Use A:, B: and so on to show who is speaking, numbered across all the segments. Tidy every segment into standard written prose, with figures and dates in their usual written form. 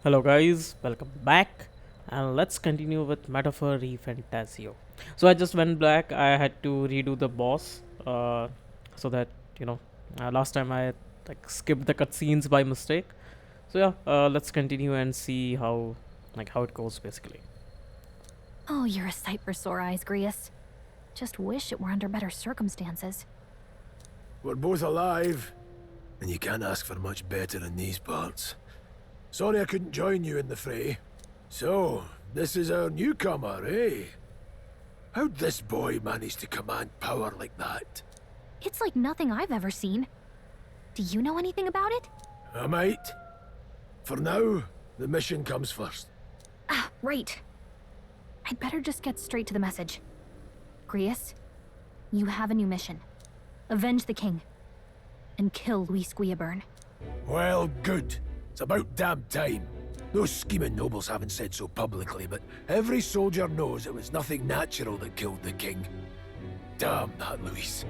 A: Hello guys, welcome back and let's continue with Metaphor ReFantazio. So I just went back, I had to redo the boss so that, you know, last time I skipped the cutscenes by mistake. So yeah, let's continue and see how it goes basically.
B: Oh, you're a sight for sore eyes, Grius. Just wish it were under better circumstances.
C: We're both alive, and you can't ask for much better in these parts. Sorry I couldn't join you in the fray. So, this is our newcomer, eh? How'd this boy manage to command power like that?
B: It's like nothing I've ever seen. Do you know anything about it?
C: I might. For now, the mission comes first.
B: Ah, right. I'd better just get straight to the message. Grius, you have a new mission. Avenge the king. And kill Luis Guillaburn.
C: Well, good. It's about damn time. Those scheming nobles haven't said so publicly, but every soldier knows it was nothing natural that killed the king. Damn that Luis.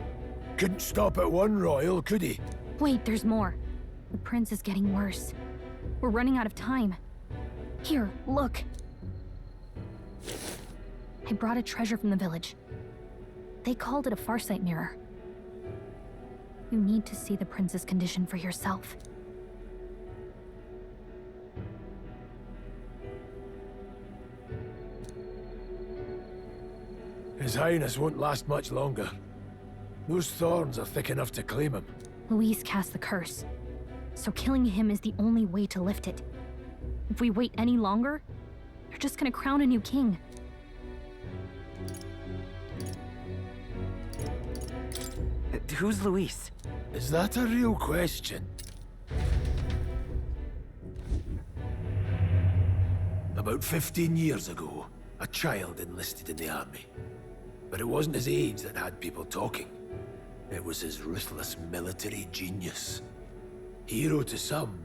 C: Couldn't stop at one royal, could he?
B: Wait, there's more. The prince is getting worse. We're running out of time. Here, look. I brought a treasure from the village. They called it a farsight mirror. You need to see the prince's condition for yourself.
C: His Highness won't last much longer. Those thorns are thick enough to claim him.
B: Luis cast the curse, so killing him is the only way to lift it. If we wait any longer, they're just gonna crown a new king.
D: Who's Luis?
C: Is that a real question? About 15 years ago, a child enlisted in the army. But it wasn't his age that had people talking. It was his ruthless military genius. Hero to some,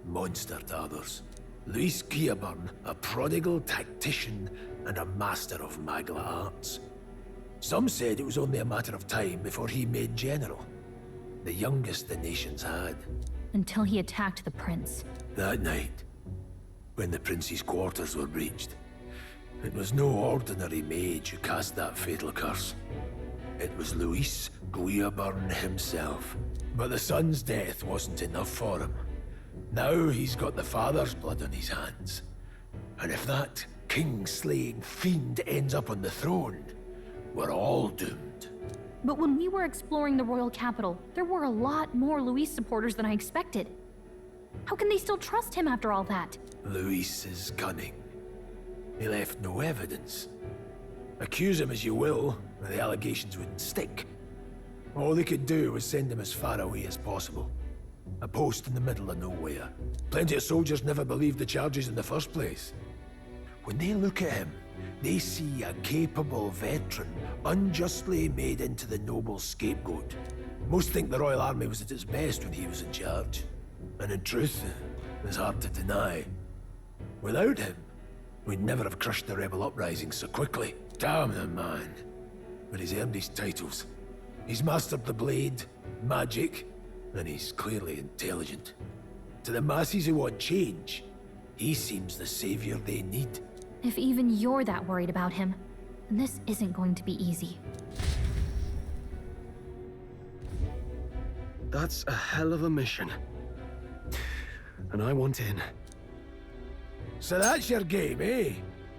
C: monster to others. Luis Guillaburn, a prodigal tactician and a master of Magla arts. Some said it was only a matter of time before he made general. The youngest the nations had.
B: Until he attacked the prince.
C: That night, when the prince's quarters were breached, it was no ordinary mage who cast that fatal curse. It was Luis Guillaburn himself. But the son's death wasn't enough for him. Now he's got the father's blood on his hands. And if that king-slaying fiend ends up on the throne, we're all doomed.
B: But when we were exploring the royal capital, there were a lot more Luis supporters than I expected. How can they still trust him after all that?
C: Luis is cunning. He left no evidence. Accuse him as you will, the allegations wouldn't stick. All they could do was send him as far away as possible. A post in the middle of nowhere. Plenty of soldiers never believed the charges in the first place. When they look at him, they see a capable veteran unjustly made into the noble scapegoat. Most think the Royal Army was at its best when he was in charge. And in truth, it's hard to deny. Without him, we'd never have crushed the rebel uprising so quickly. Damn the man. But he's earned his titles. He's mastered the blade, magic, and he's clearly intelligent. To the masses who want change, he seems the savior they need.
B: If even you're that worried about him, then this isn't going to be easy.
D: That's a hell of a mission. And I want in.
C: So that's your game, eh?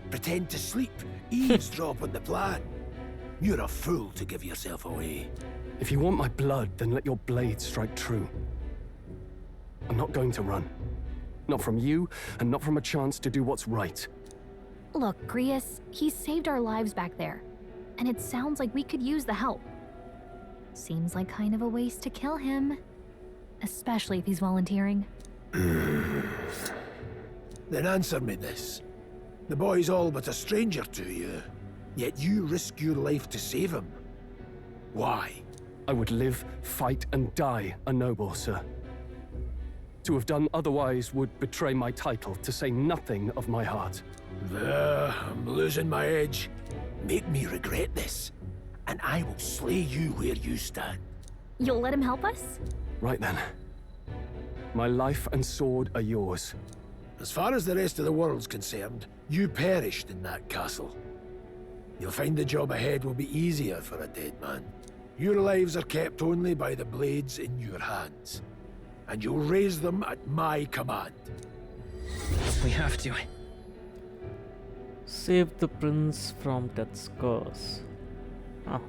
C: Pretend to sleep, eavesdrop on the plan. You're a fool to give yourself away.
D: If you want my blood, then let your blade strike true. I'm not going to run. Not from you, and not from a chance to do what's right.
B: Look, Grius, he saved our lives back there, and it sounds like we could use the help. Seems like kind of a waste to kill him, especially if he's volunteering.
C: Then answer me this. The boy's all but a stranger to you, yet you risk your life to save him. Why?
D: I would live, fight, and die a noble, sir. To have done otherwise would betray my title, to say nothing of my heart.
C: There, I'm losing my edge. Make me regret this, and I will slay you where you stand.
B: You'll let him help us?
D: Right then. My life and sword are yours.
C: As far as the rest of the world's concerned, you perished in that castle. You'll find the job ahead will be easier for a dead man. Your lives are kept only by the blades in your hands. And you'll raise them at my command.
E: We have to.
A: Save the prince from death's curse. Ah.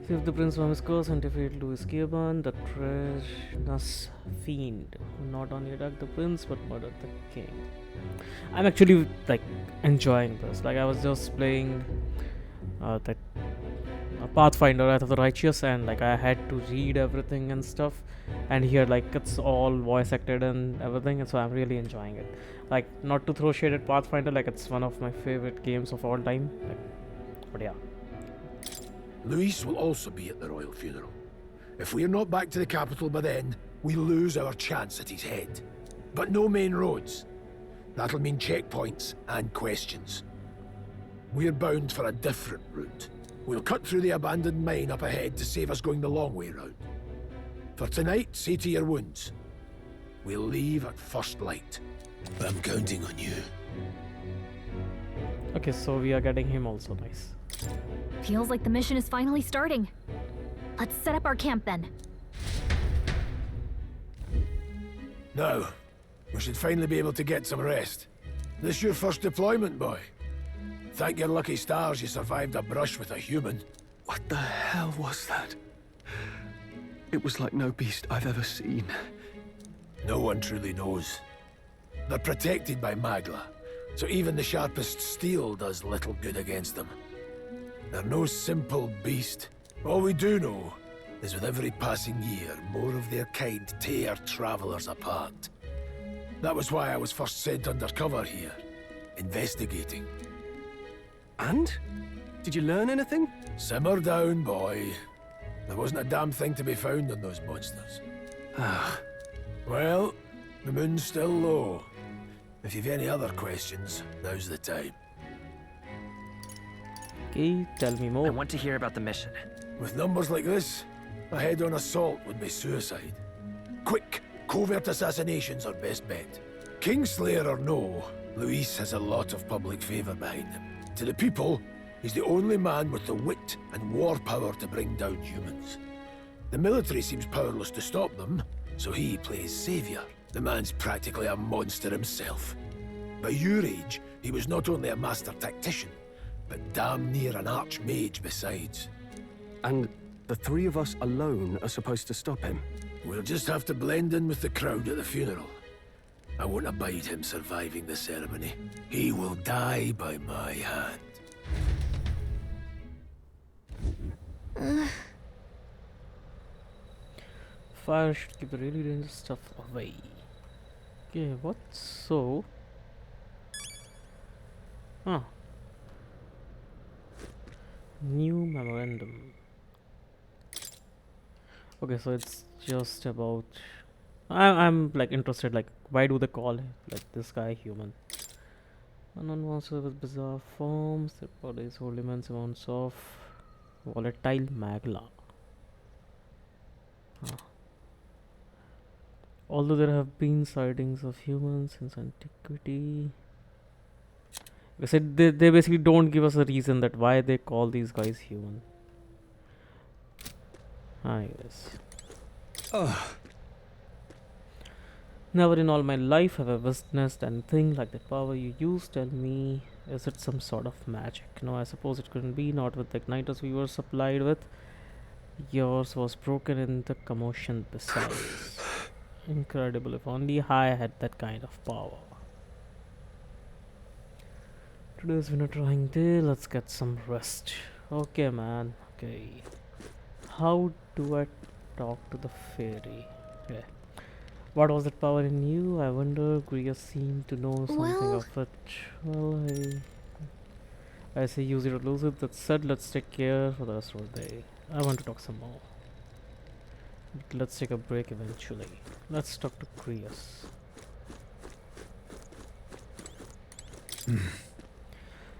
A: Save the prince from his curse and defeat Louis Gaban, the treasonous fiend, who not only attacked the prince but murdered the king. I'm actually like enjoying this. Like I was just playing that Pathfinder, Wrath of the Righteous, and like I had to read everything and stuff, and here like it's all voice acted and everything, and so I'm really enjoying it. Like, not to throw shade at Pathfinder, like it's one of my favorite games of all time. Like, but yeah.
C: Luis will also be at the royal funeral. If we're not back to the capital by then, we lose our chance at his head. But no main roads. That'll mean checkpoints and questions. We're bound for a different route. We'll cut through the abandoned mine up ahead to save us going the long way round. For tonight, see to your wounds. We'll leave at first light. I'm counting on you.
A: Okay, so we are getting him also. Nice.
B: Feels like the mission is finally starting. Let's set up our camp then.
C: Now, we should finally be able to get some rest. This your first deployment, boy? Thank your lucky stars you survived a brush with a human.
D: What the hell was that? It was like no beast I've ever seen.
C: No one truly knows. They're protected by Magla, so even the sharpest steel does little good against them. They're no simple beast. All we do know is with every passing year, more of their kind tear travelers apart. That was why I was first sent undercover here, investigating.
D: And? Did you learn anything?
C: Simmer down, boy. There wasn't a damn thing to be found on those monsters.
D: Ah,
C: Well, the moon's still low. If you've any other questions, now's the time.
A: Okay, tell me
E: I
A: more.
E: want to hear about the mission.
C: With numbers like this, a head-on assault would be suicide. Quick, covert assassinations are best bet. Kingslayer or no, Luis has a lot of public favour behind him. To the people, he's the only man with the wit and war power to bring down humans. The military seems powerless to stop them, so he plays saviour. The man's practically a monster himself. By your age, he was not only a master tactician, but damn near an archmage besides.
D: and the three of us alone are supposed to stop him.
C: We'll just have to blend in with the crowd at the funeral. I won't abide him surviving the ceremony. He will die by my hand.
A: Fire should keep the really dangerous stuff away. Okay, what? So. Huh. New memorandum. Okay, so it's just about. I'm like interested. Like, why do they call like this guy human? Unknown monster with bizarre forms. Their bodies hold immense amounts of volatile magla. Huh. Although there have been sightings of humans since antiquity, they said they basically don't give us a reason that why they call these guys human. I guess. Never in all my life have I witnessed anything like the power you use. Tell me, is it some sort of magic? No, I suppose it couldn't be, not with the igniters we were supplied with. Yours was broken in the commotion besides. Incredible, if only I had that kind of power. Today's been a trying day, let's get some rest. Okay, man, okay. How do I talk to the fairy? Okay. What was that power in you? I wonder. Gria seemed to know something
B: Well-
A: of it. Well, I say use it or lose it. That said, let's take care for the rest of the day. I want to talk some more. But let's take a break eventually. Let's talk to Grius.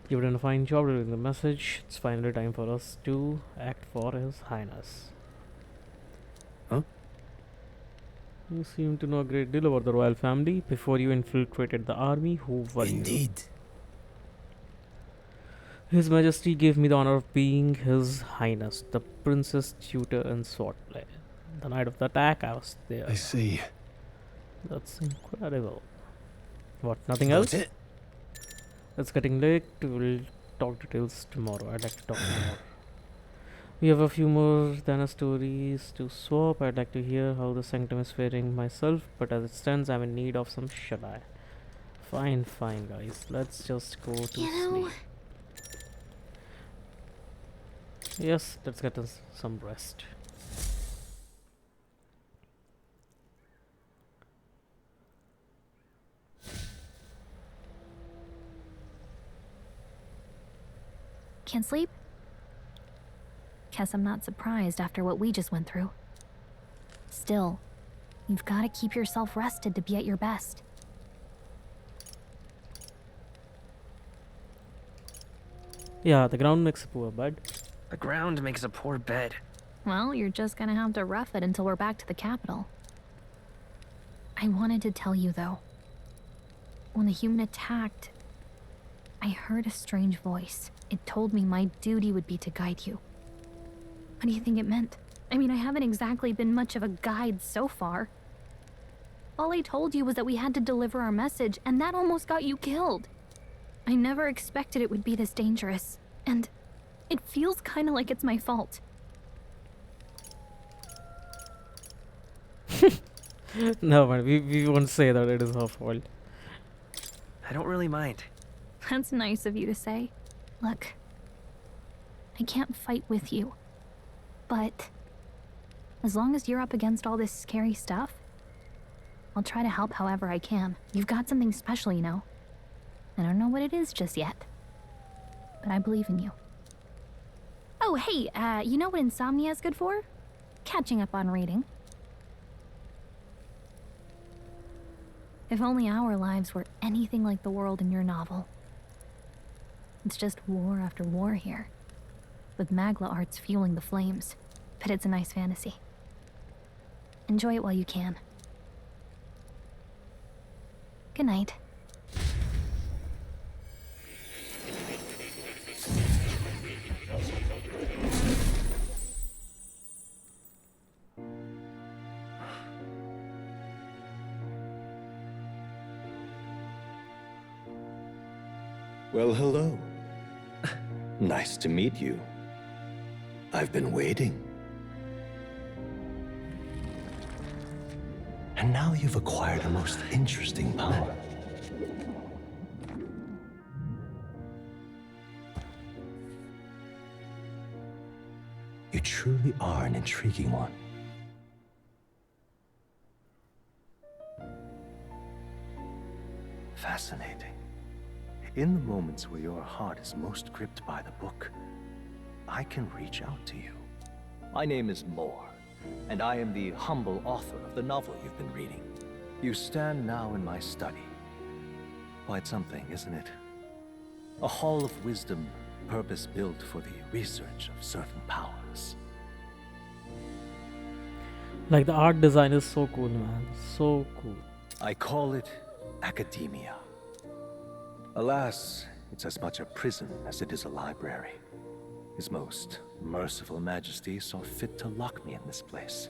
A: You've done a fine job reading the message. It's finally time for us to act for His Highness.
D: Huh?
A: You seem to know a great deal about the royal family. Before you infiltrated the army, who were you?
C: Indeed.
A: His Majesty gave me the honor of being His Highness, the Princess Tutor in Swordplay. The night of the attack, I was there.
C: I see.
A: That's incredible. What, nothing
C: Got
A: else?
C: it?
A: It's getting late. We'll talk details tomorrow. I'd like to talk more. We have a few more Dana stories to swap. I'd like to hear how the Sanctum is faring myself, but as it stands, I'm in need of some shut-eye. Fine, guys. Let's just go to sleep. Yes, let's get us some rest.
B: Can't sleep? Guess I'm not surprised after what we just went through. Still, you've got to keep yourself rested to be at your best.
A: Yeah, the ground makes a poor bed.
E: The ground makes a poor bed.
B: Well, you're just gonna have to rough it until we're back to the capital. I wanted to tell you, though. When the human attacked, I heard a strange voice. It told me my duty would be to guide you. What do you think it meant? I mean, I haven't exactly been much of a guide so far. All I told you was that we had to deliver our message, and that almost got you killed. I never expected it would be this dangerous, and it feels kind of like it's my fault.
A: No, man, we won't say that it is her fault.
E: I don't really mind.
B: That's nice of you to say. Look, I can't fight with you, but as long as you're up against all this scary stuff, I'll try to help however I can. You've got something special, you know. I don't know what it is just yet, but I believe in you. Oh, hey, you know what insomnia is good for? Catching up on reading. If only our lives were anything like the world in your novel. It's just war after war here, with Magla arts fueling the flames, but it's a nice fantasy. Enjoy it while you can. Good night.
F: Well, hello. Nice to meet you. I've been waiting. And now you've acquired a most interesting power. You truly are an intriguing one.
G: Fascinating. In the moments where your heart is most gripped by the book, I can reach out to you. My name is Moore, and I am the humble author of the novel you've been reading. You stand now in my study. Quite something, isn't it? A hall of wisdom, purpose-built for the research of certain powers.
A: Like, the art design is so cool, man. So cool.
G: I call it academia. Alas, it's as much a prison as it is a library. His most merciful majesty saw fit to lock me in this place.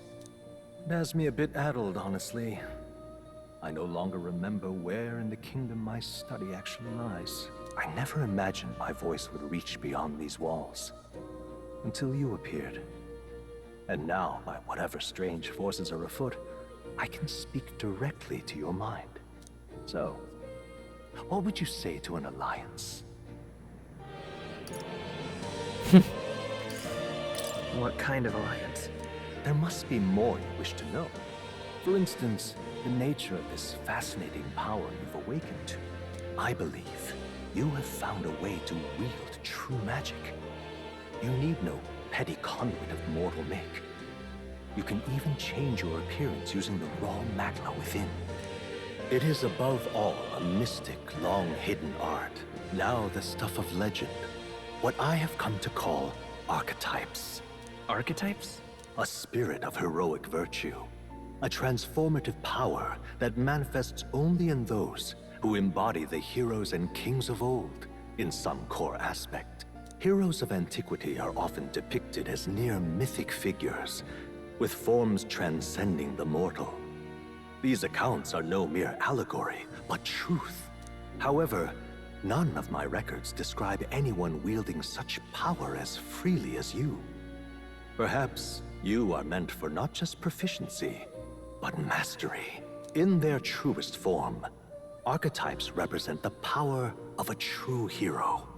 G: It has me a bit addled, honestly. I no longer remember where in the kingdom my study actually lies. I never imagined my voice would reach beyond these walls. Until you appeared. And now, by whatever strange forces are afoot, I can speak directly to your mind. So, what would you say to an alliance?
E: What kind of alliance?
G: There must be more you wish to know. For instance, the nature of this fascinating power you've awakened to. I believe you have found a way to wield true magic. You need no petty conduit of mortal make. You can even change your appearance using the raw magma within. It is above all a mystic, long-hidden art, now the stuff of legend. What I have come to call archetypes.
E: Archetypes?
G: A spirit of heroic virtue. A transformative power that manifests only in those who embody the heroes and kings of old in some core aspect. Heroes of antiquity are often depicted as near mythic figures, with forms transcending the mortal. These accounts are no mere allegory, but truth. However, none of my records describe anyone wielding such power as freely as you. Perhaps you are meant for not just proficiency, but mastery. In their truest form, archetypes represent the power of a true hero.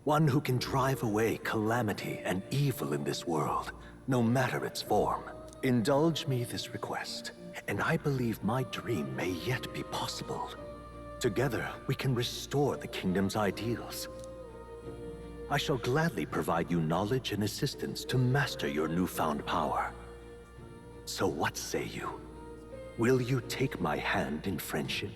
G: One who can drive away calamity and evil in this world, no matter its form. Indulge me this request, and I believe my dream may yet be possible. Together, we can restore the kingdom's ideals. I shall gladly provide you knowledge and assistance to master your newfound power. So what say you? Will you take my hand in friendship?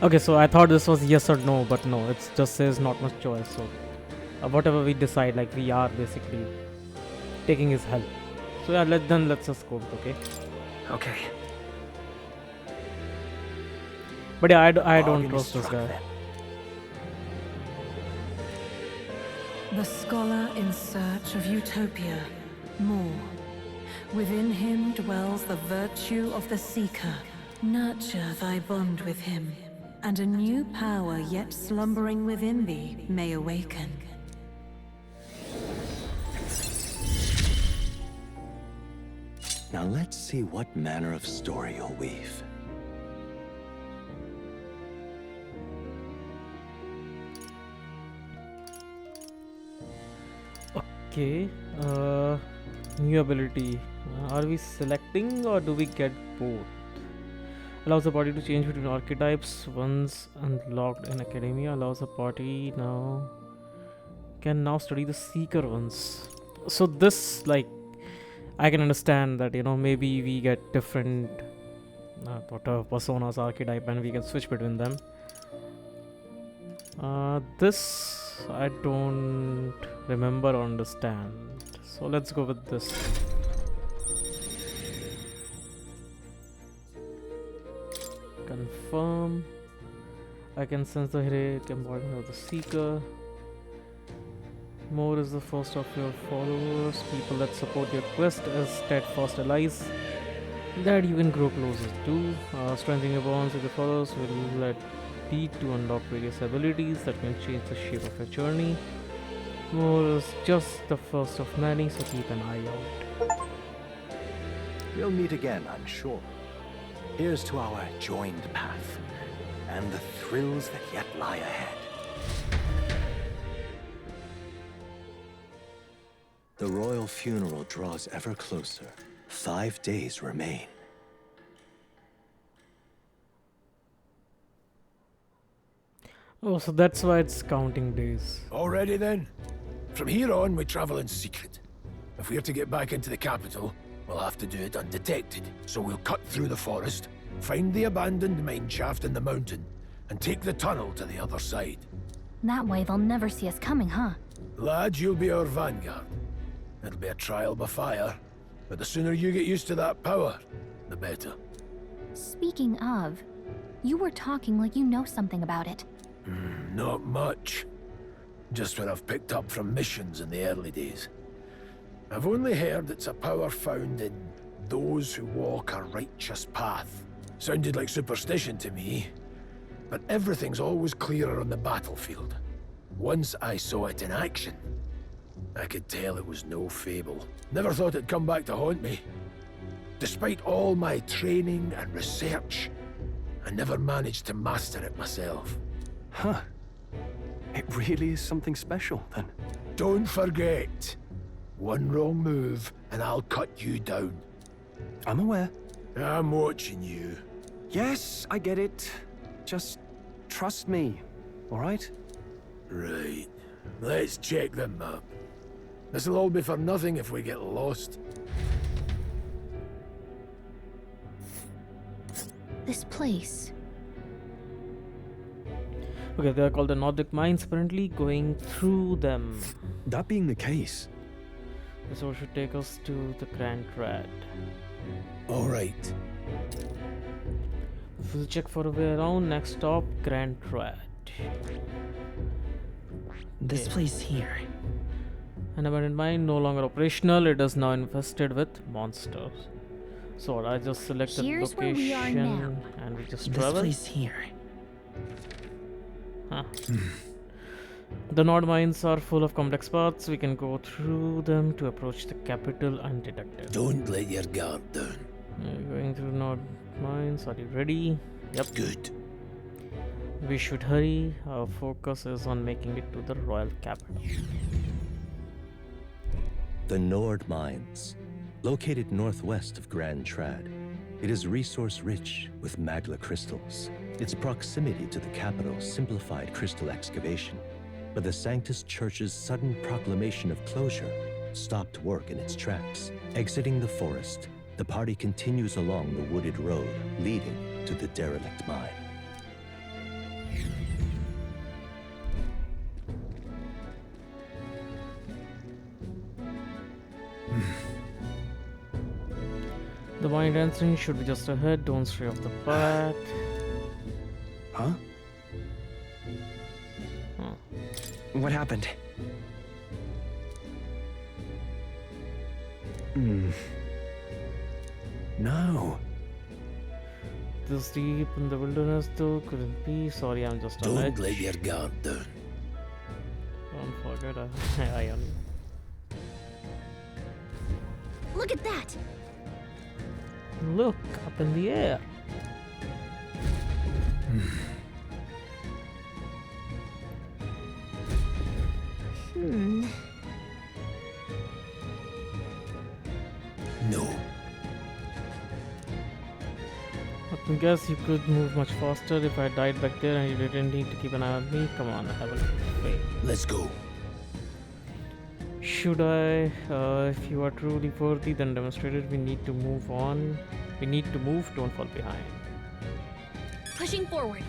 A: Okay, so I thought this was yes or no, but no, it just says not much choice. So whatever we decide, like we are basically taking his help. So yeah, let's just go, okay?
E: Okay.
A: But yeah, I don't
G: Bargain
A: trust this
G: struck,
A: guy.
G: then.
H: The scholar in search of utopia. More. Within him dwells the virtue of the seeker. Nurture thy bond with him, and a new power yet slumbering within thee may awaken.
F: Now let's see what manner of story you'll weave.
A: Okay, new ability. Are we selecting or do we get both? Allows the party to change between archetypes once unlocked in academia. Allows the party can now study the seeker ones. So this, like, I can understand that, maybe we get different personas, archetype, and we can switch between them. This I don't remember or understand. So let's go with this. Confirm. I can sense the heroic embodiment of the seeker. More is the first of your followers, people that support your quest as steadfast allies that you can grow closer to. Strengthening your bonds with your followers will lead to unlock various abilities that can change the shape of your journey. More is just the first of many, so keep an eye out.
G: We'll meet again, I'm sure. Here's to our joined path, and the thrills that yet lie ahead.
F: The royal funeral draws ever closer. 5 days remain.
A: Oh, so that's why it's counting days.
C: Already then? From here on, we travel in secret. If we're to get back into the capital, we'll have to do it undetected. So we'll cut through the forest, find the abandoned mine shaft in the mountain, and take the tunnel to the other side.
B: That way they'll never see us coming, huh?
C: Lad, you'll be our vanguard. It'll be a trial by fire, but the sooner you get used to that power, the better.
B: Speaking of, you were talking like you know something about it.
C: Not much. Just what I've picked up from missions in the early days. I've only heard it's a power found in those who walk a righteous path. Sounded like superstition to me, but everything's always clearer on the battlefield. Once I saw it in action, I could tell it was no fable. Never thought it'd come back to haunt me. Despite all my training and research, I never managed to master it myself.
D: Huh. It really is something special, then.
C: Don't forget, one wrong move and I'll cut you down.
D: I'm aware.
C: I'm watching you.
D: Yes, I get it. Just trust me, all right?
C: Right. Let's check the map. This'll all be for nothing if we get lost.
B: This place.
A: Okay, they are called the Nordic mines. Apparently, going through them.
F: That being the case,
A: This road should take us to the Grand Rad.
C: All right.
A: We'll check for a way around. Next stop, Grand Rad.
E: This
A: Okay.
E: place here.
A: An abandoned mine, no longer operational. It is now infested with monsters. So I just selected
B: Here's where
A: location
B: we are now.
A: and we just
E: This
A: travel.
E: place here.
A: Huh. The Nord mines are full of complex paths. We can go through them to approach the capital undetected.
C: Don't let your guard down.
A: Going through Nord mines. Are you ready? Yep.
C: Good.
A: We should hurry. Our focus is on making it to the royal capital.
F: the Nord Mines, located northwest of Grand Trad. It is resource-rich with magla crystals. Its proximity to the capital simplified crystal excavation, but the Sanctus Church's sudden proclamation of closure stopped work in its tracks. Exiting the forest, the party continues along the wooded road leading to the derelict mine.
A: The mine entrance should be just ahead. Don't stray off the path.
F: Huh?
E: What happened?
C: No.
A: This deep in the wilderness, though, couldn't be. Sorry, I'm just on
C: Don't
A: edge.
C: let your guard down.
A: Don't forget, I on you.
B: Look at that!
A: Look up in the air.
B: Hmm.
C: No.
A: I can guess you could move much faster if I died back there and you didn't need to keep an eye on me. Come on, have a look. Wait.
C: Let's go.
A: Should I? If you are truly worthy, then demonstrate it. We need to move on. We need to move, don't fall behind.
B: Pushing forward.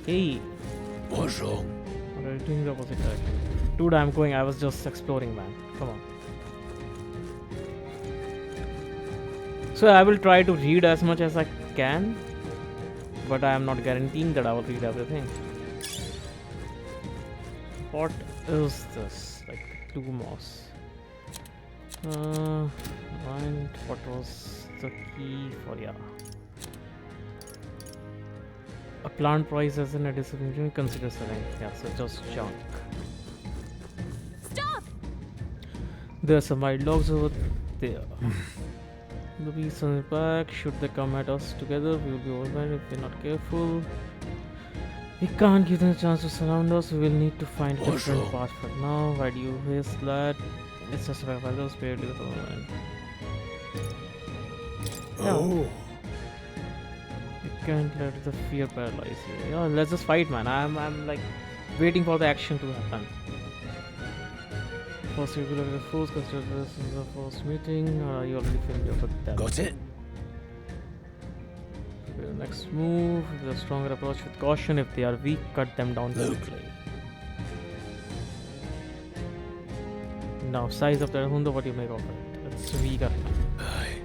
A: Okay.
C: What's wrong?
A: What are you doing the opposite direction? Dude, I'm going. I was just exploring, man. Come on. So I will try to read as much as I can, but I am not guaranteeing that I will read everything. What is this? Like blue moss. And what was the key for? Yeah. A plant price as an additional consider selling. Yeah, so just junk.
B: Stop!
A: There's some wild dogs over there. The beasts on the back. Should they come at us together, we will be overwhelmed if we're not careful. We can't give them a chance to surround us. We will need to find a
C: What's
A: different
C: wrong?
A: path for now. Why do you waste that? It's just about others, barely with overwhelmed. Yeah.
C: Oh.
A: You can't let the fear paralyze you. Yeah, let's just fight, man. I'm like waiting for the action to happen. First, you will have the force. Consider this is the first meeting. You already familiar with them.
C: Got it?
A: Okay, the next move. The stronger approach with caution. If they are weak, cut them down
C: Look.
A: quickly. Now, size of the Hundo, what do you make of it? It's weaker.
C: Aye.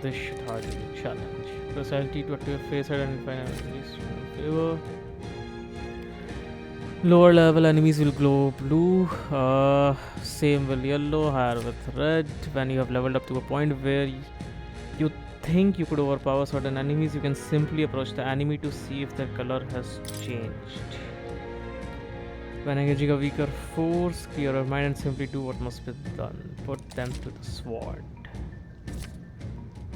A: This should hardly be a challenge. Press LT to activate face head and find enemies in favor. Lower level enemies will glow blue. Same will yellow, higher with red. When you have leveled up to a point where you think you could overpower certain enemies, you can simply approach the enemy to see if their color has changed. When engaging a weaker force, clear your mind and simply do what must be done. Put them to the sword.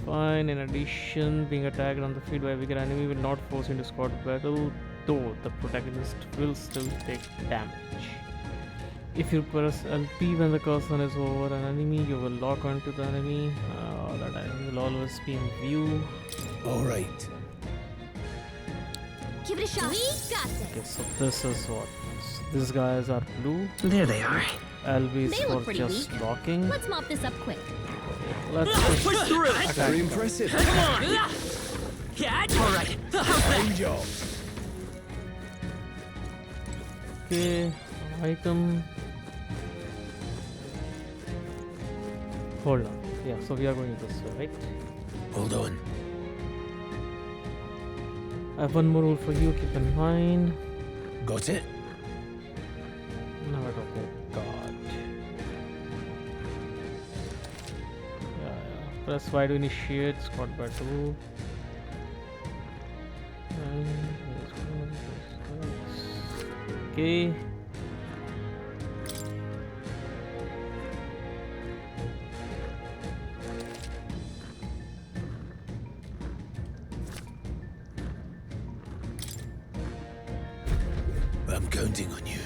A: Fine. In addition, being attacked on the field by a weaker enemy will not force you into squad battle, though the protagonist will still take damage. If you press LP when the cursor is over an enemy, you will lock onto the enemy. That enemy will always be in view.
C: All right.
B: Give it a shot. We got this.
A: Okay, so this is what. So these guys are blue.
E: There they are.
A: LB is
B: They look
A: for
B: pretty
A: just
B: weak.
A: locking.
B: Let's mop this up quick.
A: Let's
F: Very
A: attack.
F: impressive.
E: All right.
C: Fine job.
A: Okay, item. Hold on. Yeah, so we are going this way, right?
C: Hold on.
A: I have one more rule for you, keep in mind.
C: Got it?
A: No, I don't know. God. Yeah. Press Y to initiate, squad battle. Okay.
C: I'm counting on you.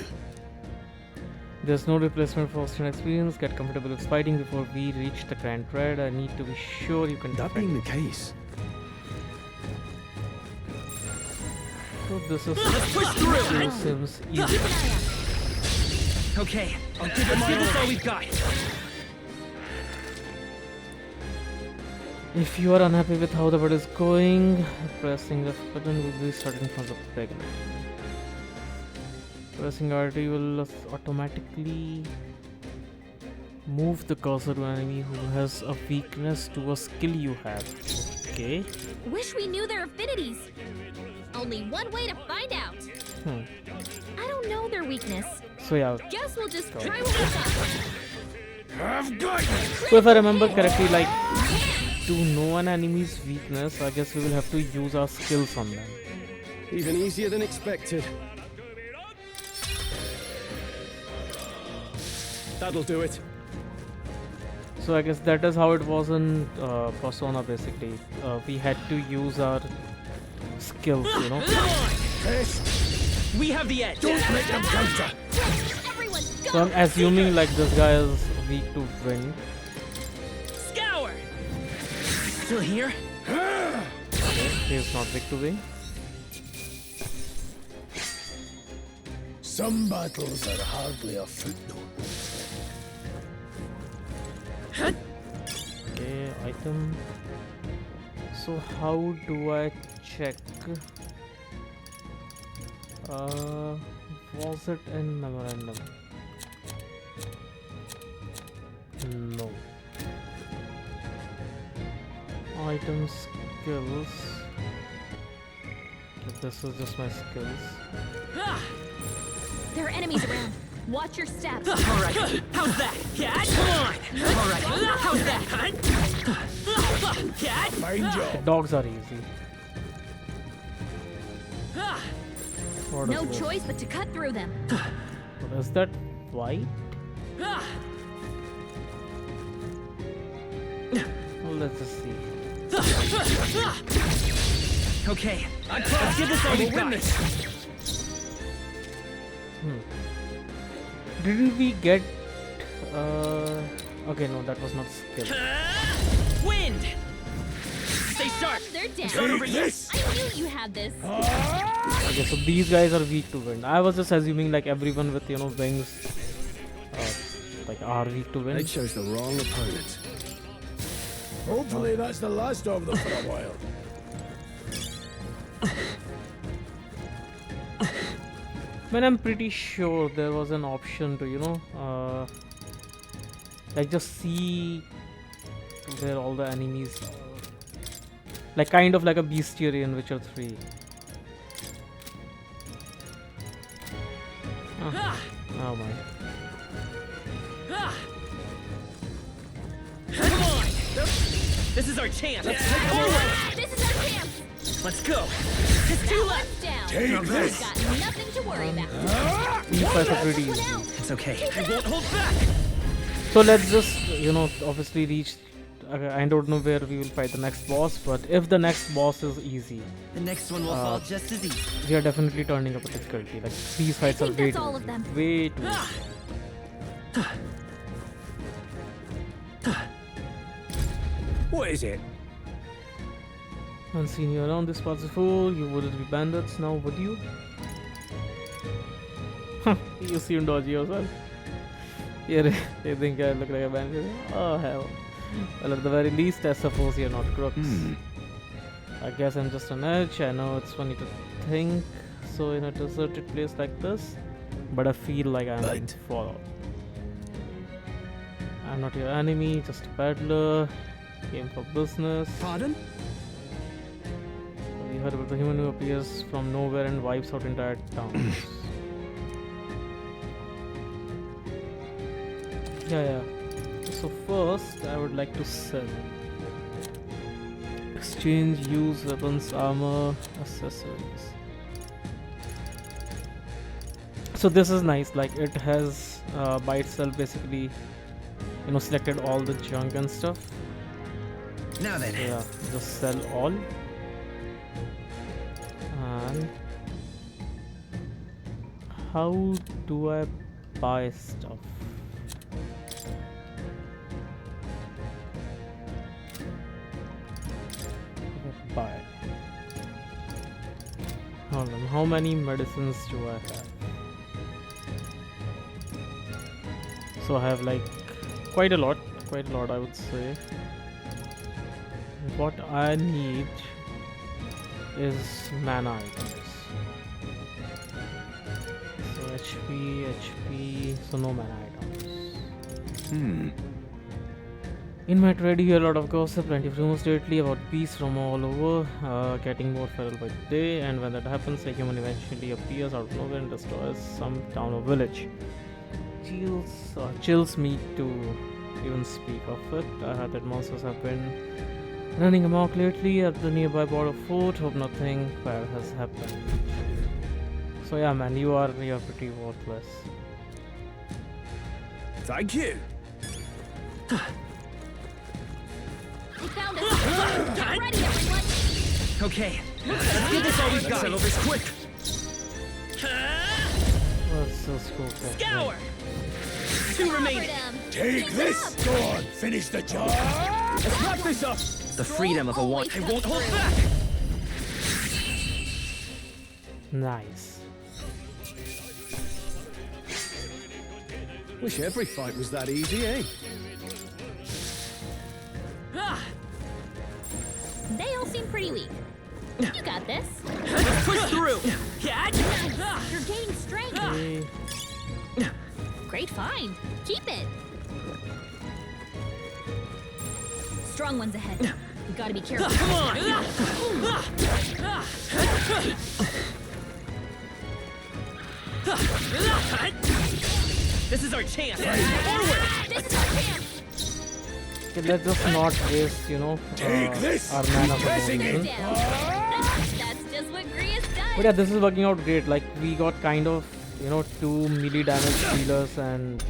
A: There's no replacement for Austrian experience. Get comfortable with fighting before we reach the Grand Thread. I need to be sure you can
G: That
A: defend.
G: being the case,
A: So this is this seems easy.
E: Okay, let's give this all we've got.
A: If you are unhappy with how the battle is going, pressing the button will be starting from the beginning. Pressing RT will automatically move the cursor to an enemy who has a weakness to a skill you have. Okay.
B: Wish we knew their affinities. Only one way to find out. I don't know their weakness.
A: So yeah.
B: Guess we'll just try what we got.
C: I've got you!
A: So if I remember correctly, like to know an enemy's weakness, I guess we will have to use our skills on them.
D: Even easier than expected. That'll do it.
A: So I guess that is how it was in Persona basically. We had to use our skills, you know.
E: We have the edge.
C: Don't let them counter!
B: Everyone, go!
A: So I'm assuming like this guy is weak to wind.
E: Scour. Still here?
A: He is not weak to wind.
C: Some battles are hardly a footnote.
A: Okay, item. So how do I check? Was it in memorandum? No. Item skills. Okay, this is just my skills.
B: There are enemies around. Watch your steps.
E: All right. How's that? Cat? Come on. All right. How's that? Cat?
C: Fine
A: The
C: job.
A: dogs are easy. What
B: No
A: is this?
B: choice but to cut through them.
A: What is that? White? Well, let's just see.
E: Okay. Let's give this all we've got.
A: Did we get? Okay, no, that was not skill.
E: Wind. Stay sharp.
B: They're down.
E: Start over here.
B: I knew you had this.
A: Okay, so these guys are weak to wind. I was just assuming like everyone with wings, like are weak to
D: They
A: wind.
D: chose the wrong opponent.
C: Hopefully that's the last of them for a while.
A: But I'm pretty sure there was an option to like just see where all the enemies are. Like kind of like a bestiary in Witcher 3. Oh my.
E: Come on. This is our chance.
B: This is our chance.
E: Let's go. It's too late.
B: One's down.
C: Take this!
B: Got nothing to worry about.
A: These guys are pretty
B: One
A: easy.
B: out.
E: It's okay. I won't hold back.
A: So let's just obviously reach. I don't know where we will fight the next boss, but if the next boss is easy,
E: The next one will fall just as easy.
A: we are definitely turning up a difficulty. Like these fights are
B: think
A: way
B: that's
A: too
B: all of
A: easy.
B: them.
A: Way too easy.
C: What is it?
A: Unseen you around this part before, you wouldn't be bandits now, would you? You seem dodgy yourself. You think I look like a bandit? Oh hell. Well, at the very least, I suppose you're not crooks. I guess I'm just on edge. I know it's funny to think so in a deserted place like this, but I feel like I'm being
C: Right.
A: followed. I'm not your enemy, just a peddler. Came for business.
E: Pardon?
A: We heard about the human who appears from nowhere and wipes out entire towns. Yeah. So first, I would like to sell. Exchange used weapons, armor, accessories. So this is nice. Like it has by itself basically, selected all the junk and stuff.
E: Now then.
A: So yeah, just sell all. And how do I buy stuff? Buy. Hold on, how many medicines do I have? So I have like quite a lot I would say. What I need is mana items. So HP, so no mana items. In my trade, you hear a lot of gossip, plenty of rumors lately about beasts from all over, getting more feral by the day, and when that happens, a human eventually appears out of nowhere and destroys some town or village. Chills me to even speak of it. I heard that monsters have been running amok lately at the nearby border fort. Hope nothing bad has happened. So yeah, man, you're pretty worthless.
E: Thank you.
B: We found us! Get ready, everyone!
E: Okay. Let's get this all we've got. Settle this quick.
A: Let's just go for it.
E: Scour. Two remaining.
C: Take this! Go on, finish the job!
E: Let's wrap this up. The freedom of a one. I won't hold back.
A: Nice.
I: Wish every fight was that easy, eh?
B: They all seem pretty weak. You got this.
E: Let's push through. Yeah.
B: You're gaining strength.
A: Okay.
B: Great find. Keep it. Strong ones ahead. We gotta be careful.
E: Come on. This is our chance. Forward.
B: This is our chance.
A: Okay, let's just not waste,
C: Take this!
A: our mana for no
C: Pressing
A: reason.
B: Down. That's just what Grius does.
A: But yeah, this is working out great. Like we got kind of, 2 melee damage healers and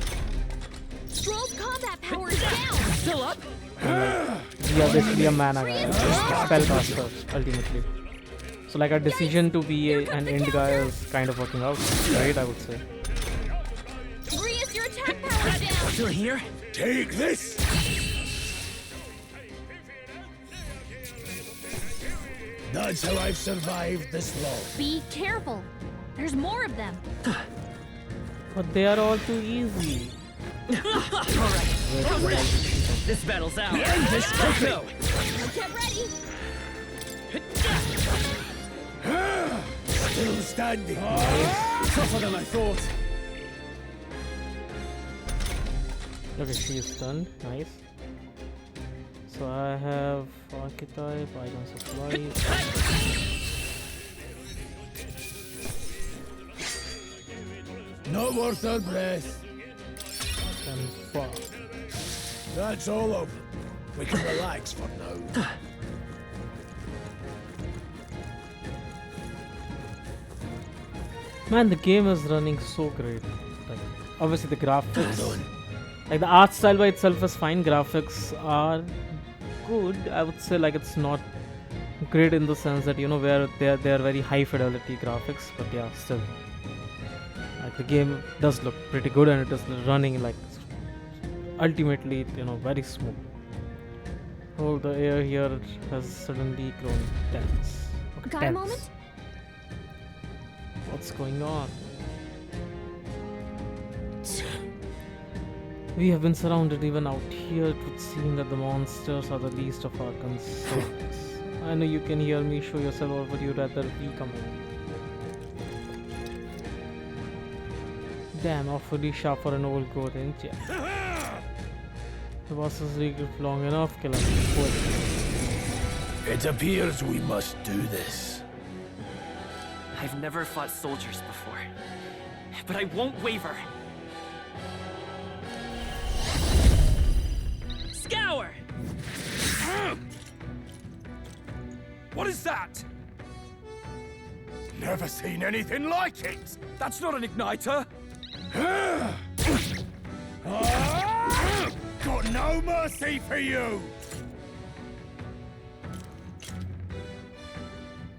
B: Stroll's combat power is down.
E: Still up.
A: we are basically a mana guy, spellcaster ultimately. So like our decision to be an end guy is kind of working out, right? I would say.
B: Grius, your attack power is down.
E: Still here.
C: Take this! That's how I've survived this long.
B: Be careful. There's more of them.
A: But they are all too easy.
E: All right. This battle's out. Let's go.
B: Get ready.
C: Still standing.
I: Tougher than I thought.
A: Okay, she is stunned. Nice. So I have archetype, item supplies.
C: Not worth our breath.
A: And fuck.
C: That's all over. We can relax for now.
A: Man, the game is running so great. Like, obviously the graphics,
C: Hold on.
A: like the art style by itself is fine. Graphics are good. I would say like it's not great in the sense that where they are very high fidelity graphics, but yeah, still. Like the game does look pretty good and it is running like ultimately very smooth. Oh, the air here has suddenly grown tense. Okay,
B: Got a
A: tense.
B: moment?
A: What's going on? We have been surrounded even out here. It would seem that the monsters are the least of our concerns. I know you can hear me. Show yourself, or would you rather be coming? Damn, awfully sharp for an old goat, ain't ya? The boss is long enough, kill him. Quick.
C: It appears we must do this.
E: I've never fought soldiers before, but I won't waver. Scour!
I: What is that? Never seen anything like it! That's not an igniter! Got no mercy for you!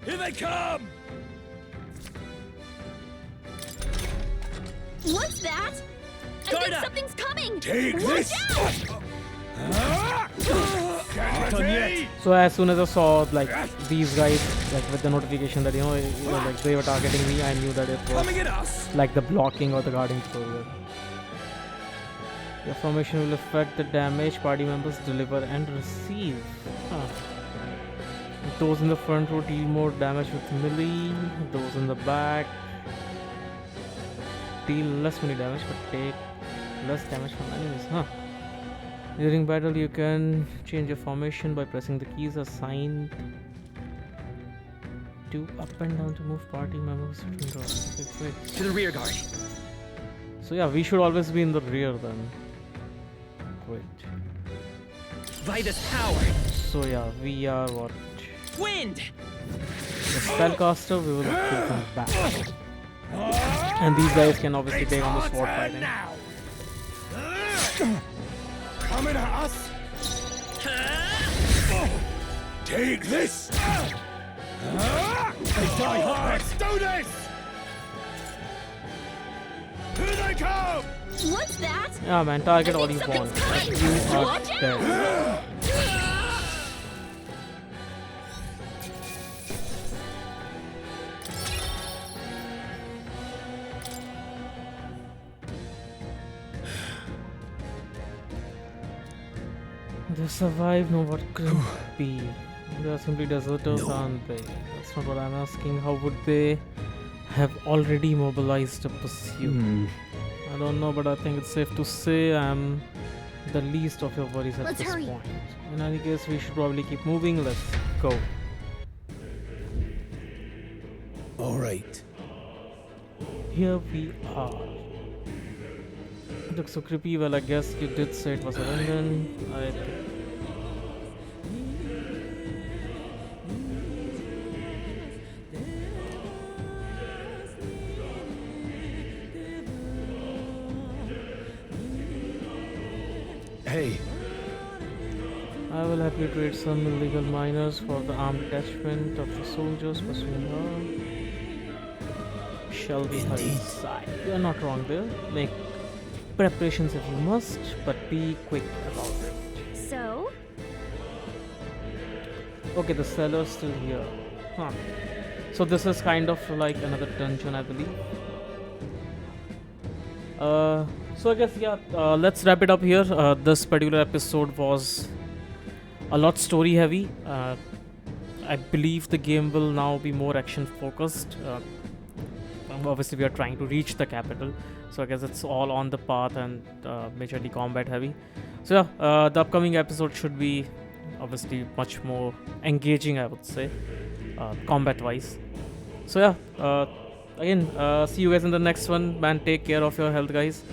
I: Here they come!
B: What's that? I think
E: Garda!
B: something's coming!
C: Take
B: Watch
C: this!
B: out!
I: Get ready!
A: So as soon as I saw like these guys like with the notification that like they were targeting me, I knew that it was
I: Coming at us!
A: like the blocking or the guarding tutorial. Your formation will affect the damage party members deliver and receive. Huh. Those in the front row deal more damage with melee. Those in the back deal less melee damage but take less damage from enemies. Huh. During battle, you can change your formation by pressing the keys assigned to up and down to move party members between rows. Okay, great.
E: To the rear guard.
A: So yeah, we should always be in the rear then. Great.
E: Vitus power.
A: So yeah, we are what?
E: Wind.
A: The spellcaster, we will go from back. And these guys can obviously take on the sword fighting.
I: Coming at us!
C: Take this!
I: They die hard! Let's do this! Here they come!
B: What's that?
A: Yeah man, target all you want.
B: Something's coming!
A: You are
B: Watch
A: dead. They survive, no what could be. They are simply deserters, aren't they? That's not what I'm asking. How would they have already mobilized a pursuit? I don't know, but I think it's safe to say I'm the least of your worries at
B: Let's
A: this
B: hurry.
A: point. In any case, we should probably keep moving. Let's go.
C: All right.
A: Here we are. It looks so creepy. Well, I guess you did say it was a London.
C: Hey,
A: I will happily trade some illegal miners for the armed detachment of the soldiers pursuing her. Shall we hurry inside? You are not wrong there. Make preparations if you must, but be quick about it.
B: So,
A: Okay, the cellar's still here. Huh. So this is kind of like another dungeon, I believe. So I guess yeah, let's wrap it up here. This particular episode was a lot story heavy. I believe the game will now be more action focused. Obviously we are trying to reach the capital, so I guess it's all on the path and majorly combat heavy. So yeah, the upcoming episode should be obviously much more engaging, I would say, combat wise. So yeah, again, see you guys in the next one, man. Take care of your health, guys.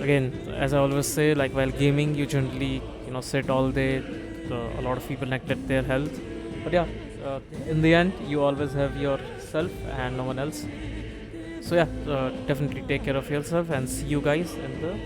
A: Again, as I always say, like while gaming you generally sit all day. A lot of people neglect their health, but yeah, in the end you always have yourself and no one else. So yeah, definitely take care of yourself and see you guys in the